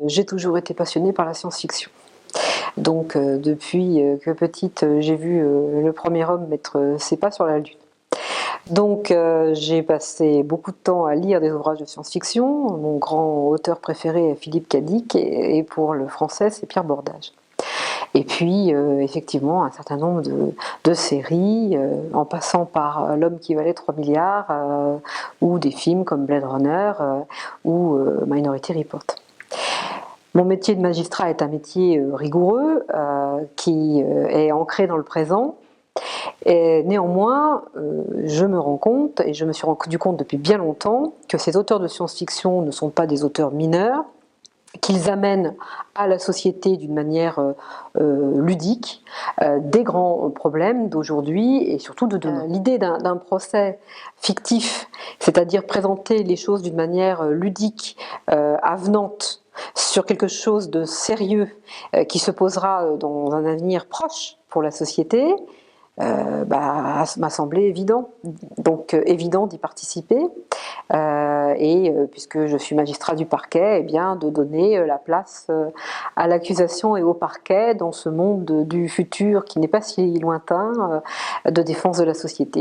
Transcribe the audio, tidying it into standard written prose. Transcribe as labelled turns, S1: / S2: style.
S1: J'ai toujours été passionnée par la science-fiction. Donc depuis que petite, j'ai vu le premier homme mettre ses pas sur la Lune. Donc j'ai passé beaucoup de temps à lire des ouvrages de science-fiction. Mon grand auteur préféré est Philippe K. Dick et pour le français c'est Pierre Bordage. Et puis effectivement un certain nombre de séries, en passant par L'homme qui valait 3 milliards, ou des films comme Blade Runner ou Minority Report. Mon métier de magistrat est un métier rigoureux qui est ancré dans le présent. Et néanmoins, je me rends compte, et je me suis rendu compte depuis bien longtemps, que ces auteurs de science-fiction ne sont pas des auteurs mineurs, qu'ils amènent à la société d'une manière ludique des grands problèmes d'aujourd'hui et surtout de demain. L'idée d'un procès fictif, c'est-à-dire présenter les choses d'une manière ludique, avenante, sur quelque chose de sérieux qui se posera dans un avenir proche pour la société, m'a semblé évident, donc évident d'y participer, puisque je suis magistrat du parquet, eh bien, de donner la place à l'accusation et au parquet dans ce monde du futur qui n'est pas si lointain, de défense de la société.